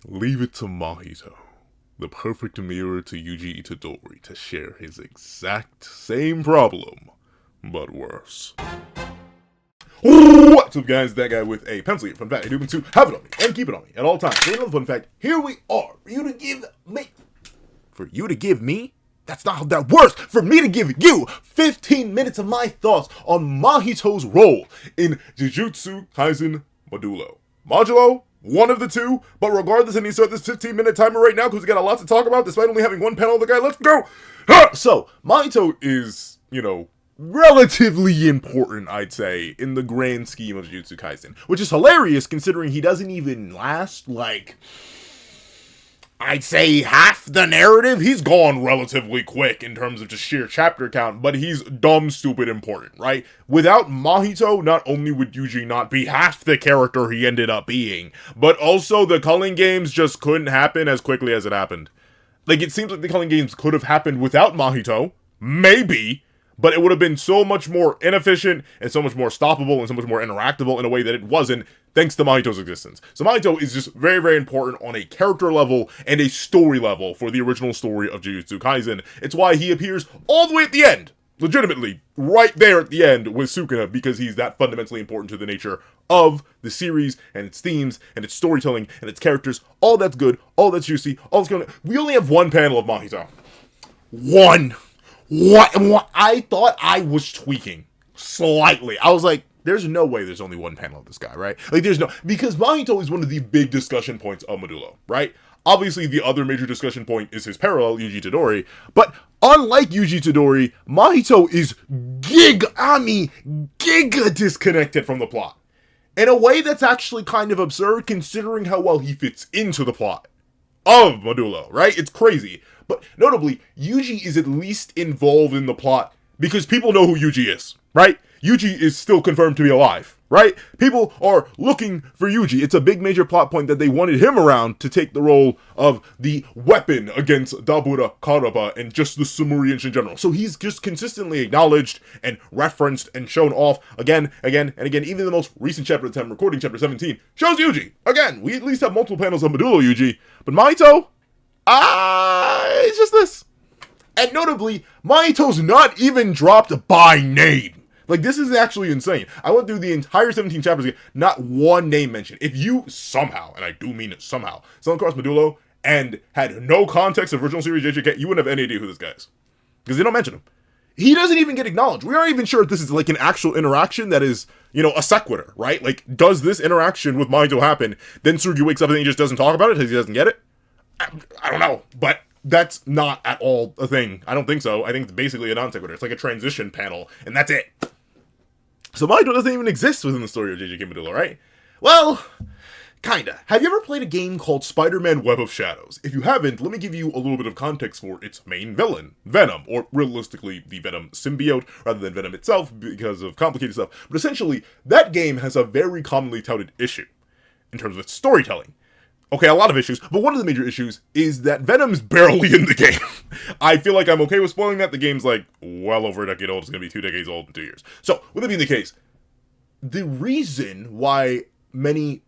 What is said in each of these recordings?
Leave it to Mahito, the perfect mirror to Yuji Itadori, to share his exact same problem, but worse. What's up, guys? That guy with a pencil here. Fun fact, I do to have it on me and keep it on me at all times. So another fun fact, here we are, for you to give me? That's not how that works. For me to give you 15 minutes of my thoughts on Mahito's role in Jujutsu Kaisen Modulo, one of the two, but regardless, I need to start this 15-minute timer right now because we got a lot to talk about despite only having one panel of the guy. Let's go! So, Mahito is, relatively important, I'd say, in the grand scheme of Jujutsu Kaisen, which is hilarious considering he doesn't even last, I'd say half the narrative. He's gone relatively quick in terms of just sheer chapter count, but he's dumb, stupid important, right? Without Mahito, not only would Yuji not be half the character he ended up being, but also the Culling Games just couldn't happen as quickly as it happened. It seems like the Culling Games could have happened without Mahito, maybe, but it would have been so much more inefficient and so much more stoppable and so much more interactable in a way that it wasn't, thanks to Mahito's existence. So Mahito is just very, very important on a character level and a story level for the original story of Jujutsu Kaisen. It's why he appears all the way at the end, legitimately, right there at the end with Sukuna, because he's that fundamentally important to the nature of the series and its themes and its storytelling and its characters. All that's good, all that's juicy, all that's going. We only have one panel of Mahito. One. What? I thought I was tweaking slightly. I was like, there's no way there's only one panel of this guy, right? There's no, because Mahito is one of the big discussion points of Modulo, right? Obviously, the other major discussion point is his parallel, Yuji Itadori, but unlike Yuji Itadori, Mahito is giga disconnected from the plot. In a way that's actually kind of absurd, considering how well he fits into the plot of Modulo, right? It's crazy. But notably, Yuji is at least involved in the plot because people know who Yuji is, right? Yuji is still confirmed to be alive, right? People are looking for Yuji. It's a big major plot point that they wanted him around to take the role of the weapon against Dabura Karaba and just the Sumerians in general. So he's just consistently acknowledged and referenced and shown off again, and again. Even the most recent chapter of the time, recording chapter 17, shows Yuji. Again, we at least have multiple panels of Modulo Yuji, but Mahito, it's just this. And notably, Mahito's not even dropped by name. This is actually insane. I went through the entire 17 chapters again, not one name mentioned. If you somehow, and I do mean it somehow, stumbled across Modulo and had no context of original series JJK, you wouldn't have any idea who this guy is. Because they don't mention him. He doesn't even get acknowledged. We aren't even sure if this is an actual interaction that is, a sequitur, right? Does this interaction with Mahito happen? Then Tsurugi wakes up and he just doesn't talk about it because he doesn't get it? I don't know, but that's not at all a thing. I don't think so. I think it's basically a non-sequitur. It's like a transition panel, and that's it. So Mahito doesn't even exist within the story of JJK Modulo, right? Well, kinda. Have you ever played a game called Spider-Man Web of Shadows? If you haven't, let me give you a little bit of context for its main villain, Venom, or realistically, the Venom symbiote, rather than Venom itself, because of complicated stuff. But essentially, that game has a very commonly touted issue in terms of its storytelling. Okay, a lot of issues, but one of the major issues is that Venom's barely in the game. I feel like I'm okay with spoiling that. The game's well over a decade old. It's going to be 2 decades old in 2 years. So, with it being the case, the reason why many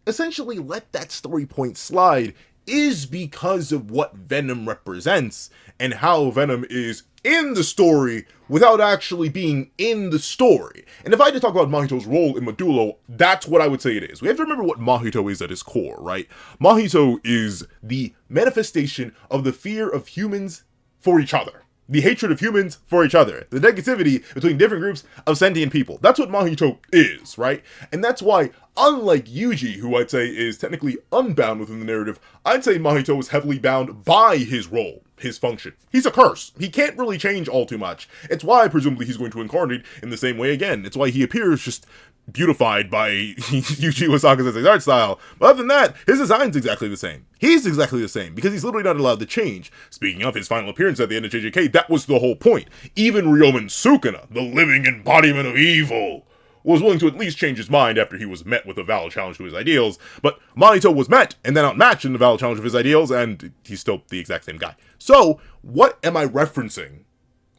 essentially let that story point slide is because of what Venom represents and how Venom is in the story without actually being in the story. And if I had to talk about Mahito's role in Modulo, that's what I would say it is. We have to remember what Mahito is at his core, right? Mahito is the manifestation of the fear of humans for each other. The hatred of humans for each other. The negativity between different groups of sentient people. That's what Mahito is, right? And that's why, unlike Yuji, who I'd say is technically unbound within the narrative, I'd say Mahito is heavily bound by his role, his function. He's a curse. He can't really change all too much. It's why, presumably, he's going to incarnate in the same way again. It's why he appears just beautified by Yuji Wasaka's art style. But other than that, his design's exactly the same. He's exactly the same, because he's literally not allowed to change. Speaking of his final appearance at the end of JJK, that was the whole point. Even Ryomen Sukuna, the living embodiment of evil, was willing to at least change his mind after he was met with a valid challenge to his ideals, but Mahito was met and then outmatched in the valid challenge of his ideals, and he's still the exact same guy. So, what am I referencing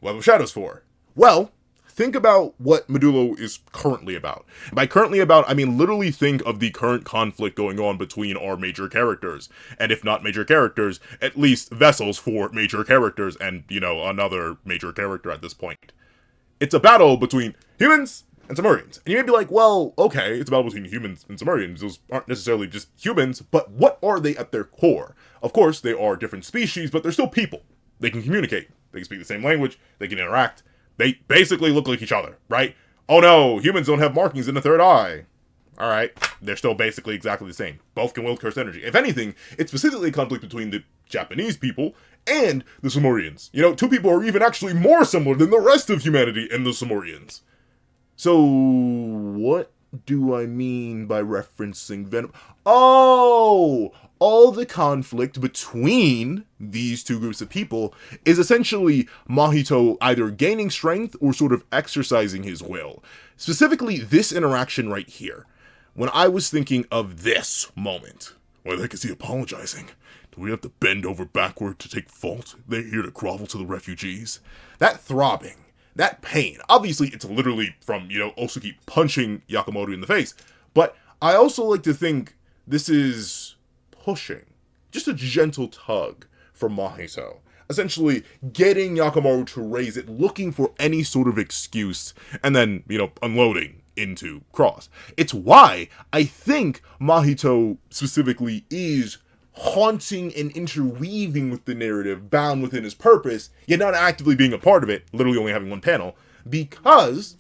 Web of Shadows for? Well, think about what Modulo is currently about. And by currently about, I mean literally think of the current conflict going on between our major characters. And if not major characters, at least vessels for major characters and, you know, another major character at this point. It's a battle between humans and Samurians. And you may be like, well, okay, it's a battle between humans and Samurians. Those aren't necessarily just humans, but what are they at their core? Of course, they are different species, but they're still people. They can communicate. They can speak the same language. They can interact. They basically look like each other, right? Oh no, humans don't have markings in the third eye. Alright, they're still basically exactly the same. Both can wield cursed energy. If anything, it's specifically a conflict between the Japanese people and the Samurians. You know, two people are even actually more similar than the rest of humanity and the Samurians. So, what do I mean by referencing Venom? Oh! All the conflict between these two groups of people is essentially Mahito either gaining strength or sort of exercising his will. Specifically, this interaction right here. When I was thinking of this moment, why the heck is he apologizing? Do we have to bend over backward to take fault? They're here to grovel to the refugees. That throbbing, that pain, obviously it's literally from, you know, Osuki punching Yakamoto in the face. But I also like to think this is pushing, just a gentle tug from Mahito. Essentially getting Yakamoto to raise it, looking for any sort of excuse, and then, you know, unloading into Cross. It's why I think Mahito specifically is haunting and interweaving with the narrative, bound within his purpose, yet not actively being a part of it, literally only having one panel, because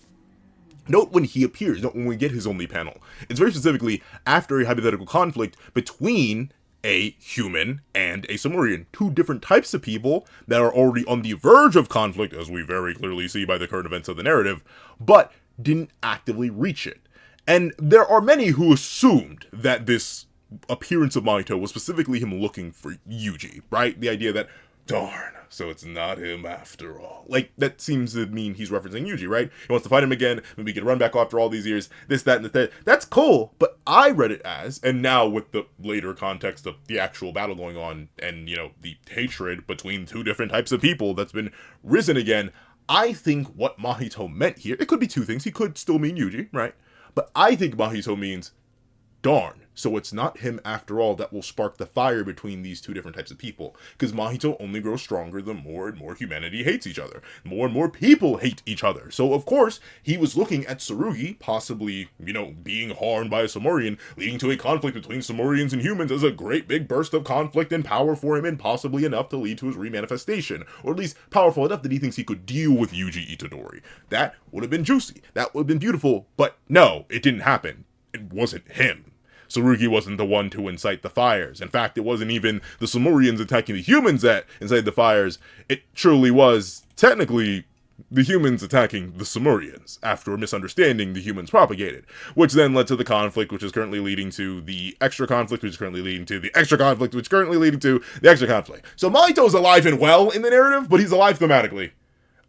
note when he appears, note when we get his only panel. It's very specifically after a hypothetical conflict between a human and a Samurian. Two different types of people that are already on the verge of conflict, as we very clearly see by the current events of the narrative, but didn't actively reach it. And there are many who assumed that this appearance of Mahito was specifically him looking for Yuji, right? The idea that, darn, so it's not him after all. Like, that seems to mean he's referencing Yuji, right? He wants to fight him again, maybe get a run back after all these years, this, that, and the third. That's cool, but I read it as, and now with the later context of the actual battle going on, and, you know, the hatred between two different types of people that's been risen again, I think what Mahito meant here, it could be two things, he could still mean Yuji, right? But I think Mahito means, darn, so it's not him after all that will spark the fire between these two different types of people. Because Mahito only grows stronger the more and more humanity hates each other. More and more people hate each other. So of course, he was looking at Tsurugi, possibly, you know, being harmed by a Samurian, leading to a conflict between Samurians and humans as a great big burst of conflict and power for him, and possibly enough to lead to his remanifestation. Or at least powerful enough that he thinks he could deal with Yuji Itadori. That would have been juicy. That would have been beautiful. But no, it didn't happen. It wasn't him. Tsurugi wasn't the one to incite the fires. In fact, it wasn't even the Samurians attacking the humans that incited the fires. It truly was, technically, the humans attacking the Samurians, after a misunderstanding the humans propagated, which then led to the conflict, which is currently leading to the extra conflict, which is currently leading to the extra conflict, which is currently leading to the extra conflict. So Mahito's alive and well in the narrative, but he's alive thematically.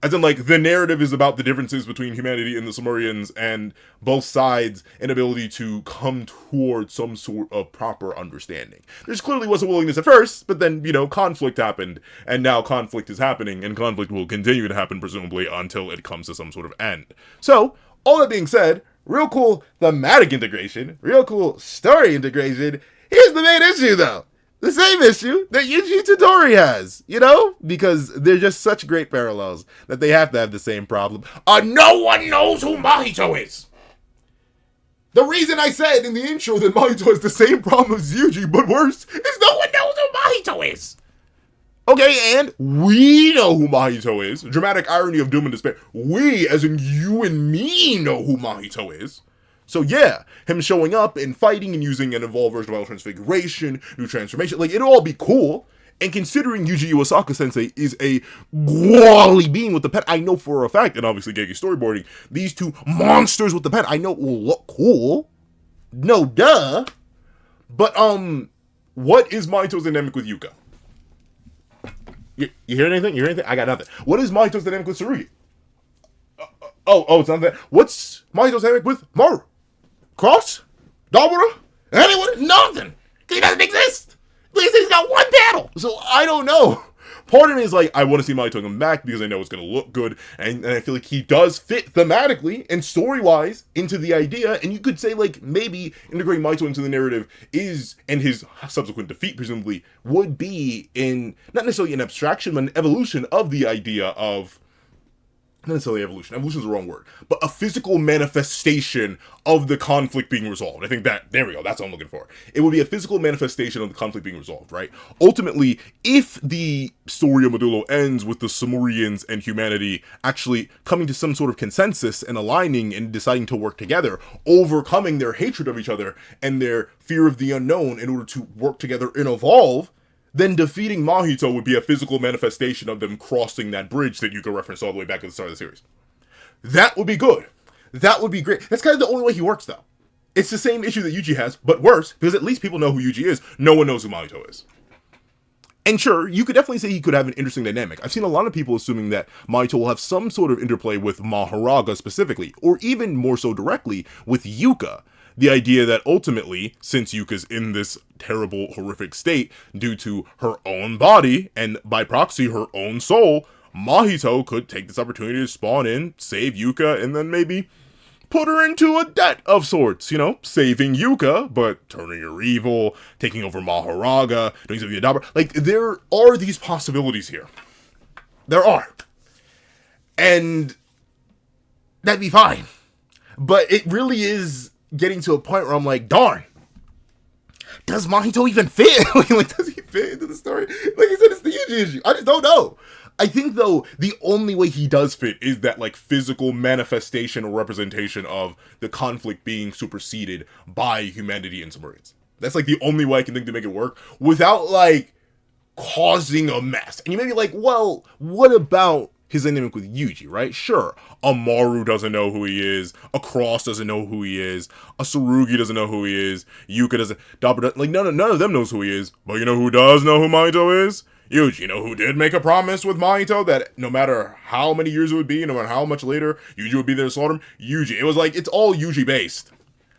As in, like, the narrative is about the differences between humanity and the Samurians and both sides' inability to come towards some sort of proper understanding. There's clearly was a willingness at first, but then, you know, conflict happened, and now conflict is happening, and conflict will continue to happen, presumably, until it comes to some sort of end. So, all that being said, real cool thematic integration, real cool story integration. Here's the main issue, though. The same issue that Yuji Itadori has, you know? Because they're just such great parallels that they have to have the same problem. No one knows who Mahito is! The reason I said in the intro that Mahito has the same problem as Yuji, but worse, is no one knows who Mahito is! Okay, and we know who Mahito is. Dramatic irony of doom and despair. We, as in you and me, know who Mahito is. So yeah, him showing up and fighting and using an evolved version of Vital Transfiguration, new transformation, like, it'll all be cool. And considering Yuji Iwasaka Sensei is a quality being with the pen, I know for a fact, and obviously Gege storyboarding, these two monsters with the pen, I know will look cool. No duh. But, what is Mahito's dynamic with Yuka? You hear anything? You hear anything? I got nothing. What is Mahito's dynamic with Tsurugi? It's not that. What's Mahito's dynamic with Maru? Cross? Dabura? Anyone? Nothing! He doesn't exist! He's got one battle! So I don't know. Part of me is like, I want to see Mahito come back because I know it's going to look good, and I feel like he does fit thematically and story-wise into the idea, and you could say, like, maybe integrating Mahito into the narrative is, and his subsequent defeat, presumably, would be in, not necessarily an abstraction, but an evolution of the idea of, not necessarily evolution is the wrong word, but a physical manifestation of the conflict being resolved. I think that, there we go, that's what I'm looking for. It would be a physical manifestation of the conflict being resolved, right? Ultimately, if the story of Modulo ends with the Samurians and humanity actually coming to some sort of consensus and aligning and deciding to work together, overcoming their hatred of each other and their fear of the unknown in order to work together and evolve, then defeating Mahito would be a physical manifestation of them crossing that bridge that you could reference all the way back at the start of the series. That would be good. That would be great. That's kind of the only way he works, though. It's the same issue that Yuji has, but worse, because at least people know who Yuji is. No one knows who Mahito is. And sure, you could definitely say he could have an interesting dynamic. I've seen a lot of people assuming that Mahito will have some sort of interplay with Mahoraga specifically, or even more so directly with Yuka. The idea that ultimately, since Yuka's in this terrible, horrific state due to her own body, and by proxy her own soul, Mahito could take this opportunity to spawn in, save Yuka, and then maybe put her into a debt of sorts, you know? Saving Yuka, but turning her evil, taking over Mahoraga, doing something to Dabra. Like, there are these possibilities here. There are. And that'd be fine. But it really is getting to a point where I'm like, darn, does Mahito even fit? Like, does he fit into the story? Like I said, it's the Yuji issue. I just don't know. I think, though, the only way he does fit is that, like, physical manifestation or representation of the conflict being superseded by humanity and Samurians. That's, like, the only way I can think to make it work without, like, causing a mess. And you may be like, well, what about his dynamic with Yuji, right? Sure, Amaru doesn't know who he is, a Cross doesn't know who he is, a Tsurugi doesn't know who he is, Yuka doesn't, Dabra, like, none of them knows who he is, but you know who does know who Mahito is? Yuji. You know who did make a promise with Mahito that no matter how many years it would be, no matter how much later, Yuji would be there to slaughter him? Yuji. It was like, it's all Yuji based.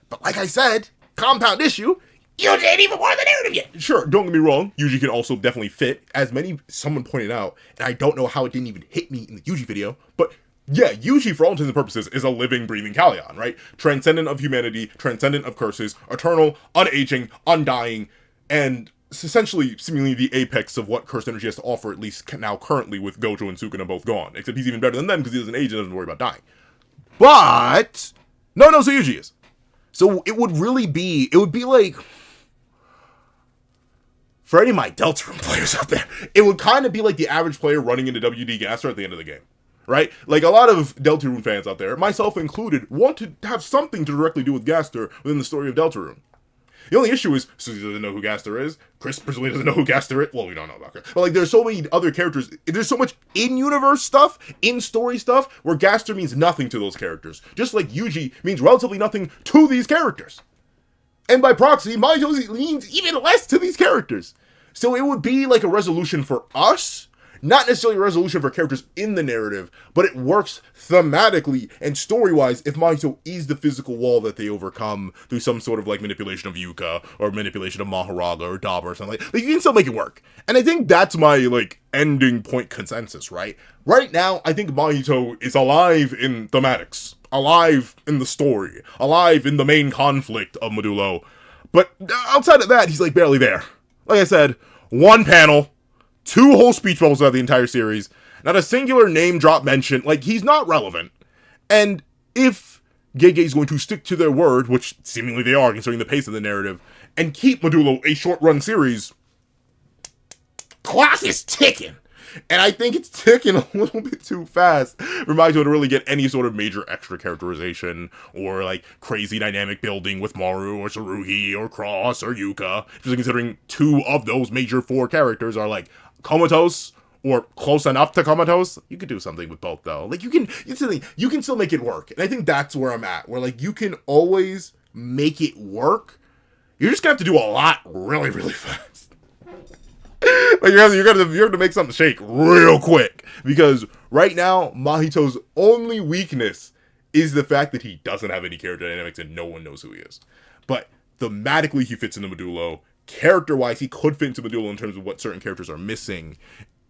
But like I said, compound issue, Yuji ain't even part of the narrative yet. Sure, don't get me wrong, Yuji can also definitely fit, as someone pointed out, and I don't know how it didn't even hit me in the Yuji video, but yeah, Yuji, for all intents and purposes, is a living, breathing Kalyan, right? Transcendent of humanity, transcendent of curses, eternal, unaging, undying, and essentially seemingly the apex of what cursed energy has to offer, at least now currently with Gojo and Sukuna both gone. Except he's even better than them because he doesn't age and doesn't worry about dying. But no one knows who Yuji is. So it would be like, for any of my Deltarune players out there, it would kind of be like the average player running into WD Gaster at the end of the game. Right? Like, a lot of Deltarune fans out there, myself included, want to have something to directly do with Gaster within the story of Deltarune. The only issue is, Suzy doesn't know who Gaster is, Chris presumably doesn't know who Gaster is, well, we don't know about Chris, but like, there's so many other characters, there's so much in-universe stuff, in-story stuff, where Gaster means nothing to those characters, just like Yuji means relatively nothing to these characters. And by proxy, Mahito means even less to these characters. So it would be like a resolution for us, not necessarily a resolution for characters in the narrative, but it works thematically and story-wise if Mahito is the physical wall that they overcome through some sort of, like, manipulation of Yuka, or manipulation of Mahoraga, or Dabra, or something like you can still make it work. And I think that's my, like, ending point consensus, right? Right now, I think Mahito is alive in thematics, alive in the story, alive in the main conflict of Modulo, but outside of that, he's, like, barely there. Like I said, one panel, 2 whole speech bubbles throughout the entire series, not a singular name drop mention, like, he's not relevant. And if Gege is going to stick to their word, which seemingly they are considering the pace of the narrative, and keep Modulo a short-run series, clock is ticking. And I think it's ticking a little bit too fast for Mahito to really get any sort of major extra characterization or, like, crazy dynamic building with Maru or Tsurugi or Cross or Yuka. Just considering 2 of those major 4 characters are, like, comatose or close enough to comatose. You could do something with both, though. Like, you can still make it work. And I think that's where I'm at, where, like, you can always make it work. You're just gonna have to do a lot really, really fast. Like, you're gonna make something shake real quick, because right now Mahito's only weakness is the fact that he doesn't have any character dynamics and no one knows who he is. But thematically, he fits into Modulo. Character-wise, he could fit into Modulo in terms of what certain characters are missing.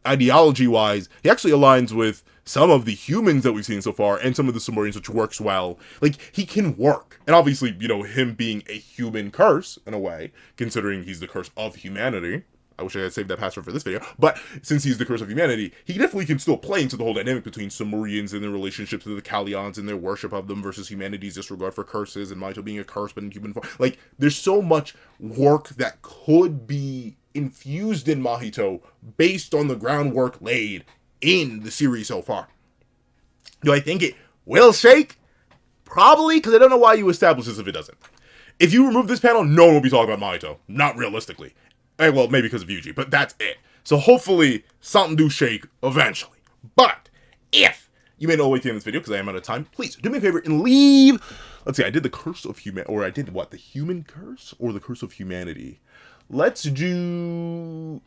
ideology-wise, he actually aligns with some of the humans that we've seen so far, and some of the Sumerians, which works well. Like, he can work. And obviously, you know, him being a human curse, in a way, considering he's the curse of humanity. I wish I had saved that password for this video. But since he's the curse of humanity, he definitely can still play into the whole dynamic between Sumerians and their relationship to the Kallions and their worship of them versus humanity's disregard for curses and Mahito being a curse but in human form. Like, there's so much work that could be infused in Mahito based on the groundwork laid in the series so far. Do I think it will shake? Probably, because I don't know why you establish this if it doesn't. If you remove this panel, no one will be talking about Mahito. Not realistically. Well, maybe because of Yuji, but that's it. So hopefully, something do shake eventually. But, if you made it all the way through this video, because I am out of time, please do me a favor and leave... Let's see, I did the curse of humanity, or I did what? The human curse? Or the curse of humanity? Let's do...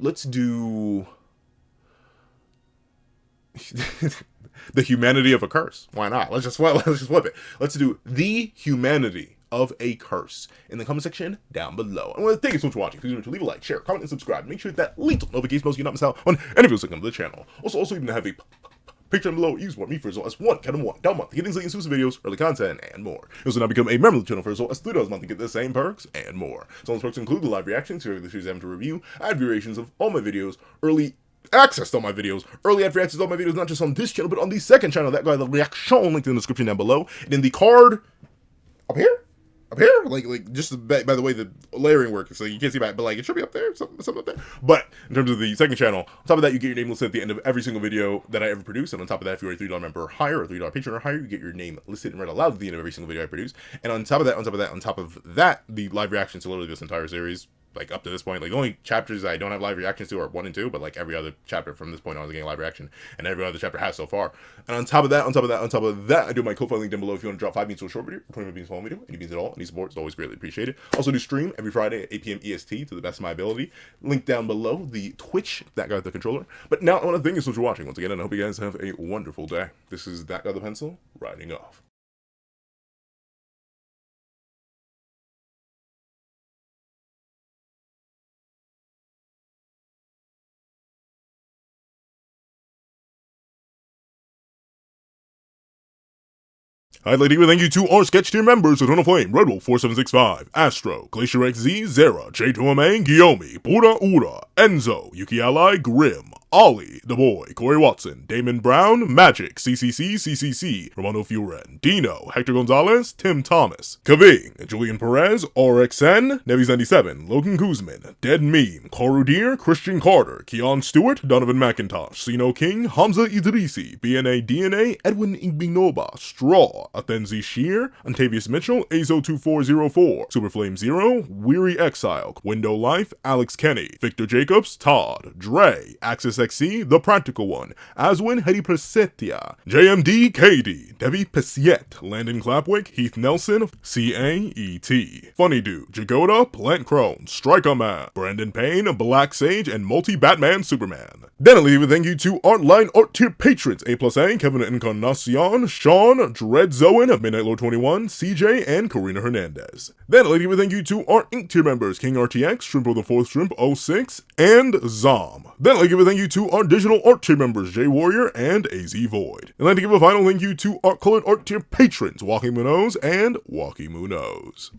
the humanity of a curse. Why not? Let's just flip it. Let's do the humanity of a curse in the comment section down below. And thank you so much for watching. Please remember to leave a like, share, comment, and subscribe. Make sure that link to notification bells so you not miss out on any videos that come to the channel. Also even have a picture down below. You support me for as well as $1 down month to get things exclusive videos, early content, and more. You also now become a member of the channel for as well as $3 a month to get the same perks and more. Some of those perks include the live reactions, the series I'm to review, ad variations of all my videos, early access to all my videos, early ad reactions to all my videos, not just on this channel, but on the second channel, that guy, the reaction link in the description down below, and in the card up here, like just by the way the layering works, so you can't see that, but like it should be up there, something up there. But in terms of the second channel, on top of that, you get your name listed at the end of every single video that I ever produce, and on top of that, if you're a $3 member or higher, or $3 patron or higher, you get your name listed and read aloud at the end of every single video I produce. And on top of that, the live reactions to literally this entire series. Like, up to this point, like, the only chapters I don't have live reactions to are 1 and 2, but, like, every other chapter from this point on is getting a live reaction, and every other chapter has so far. And on top of that, I do my Ko-Fi link down below if you want to drop 5 beans to a short video, or 20 beans to a long video, any beans at all, any support is always greatly appreciated. Also do stream every Friday at 8 p.m. EST to the best of my ability. Link down below, the Twitch, that guy with the controller. But now, I want to thank you so much for watching once again, and I hope you guys have a wonderful day. This is that guy with the pencil, riding off. I'd like to give a thank you to our sketch tier members: Eternal Flame, Red Wolf 4765, Astro, Glacier XZ, Zera, J2MA, Guillaume, Pura Ura, Enzo, Yuki Ally, Grim, Ollie, The Boy, Corey Watson, Damon Brown, Magic, CCC, Romano Furen, Dino, Hector Gonzalez, Tim Thomas, Kaving, Julian Perez, RXN, Nevis97, Logan Guzman, Dead Meme, Koru Deer, Christian Carter, Keon Stewart, Donovan McIntosh, Sino King, Hamza Idrisi, BNA DNA, Edwin Igbinoba, Straw, Athenzi Shear, Antavius Mitchell, Azo2404, Superflame Zero, Weary Exile, Window Life, Alex Kenny, Victor Jacobs, Todd, Dre, Axis XC, The Practical One, Aswin Hedi Presetia, JMD KD, Devi Pesiet, Landon Clapwick, Heath Nelson, CAET, Funny Dude, Jagoda, Plant Crone, Striker Man, Brandon Payne, Black Sage, and Multi-Batman Superman. Then I'll leave a thank you to Artline Art Tier patrons: A+A, Kevin Encarnacion, Sean, Dread Zoen, Midnight Lord 21, CJ, and Karina Hernandez. Then I'd like to give a thank you to our Ink Tier members: King RTX, Shrimpo the 4th Shrimp 06, and Zom. Then I'd like to give a thank you to our Digital Art Tier members: J Warrior and AZ Void. And I'd like to give a final thank you to our Colored Art Tier patrons: Walking Munoz and Walking Munoz.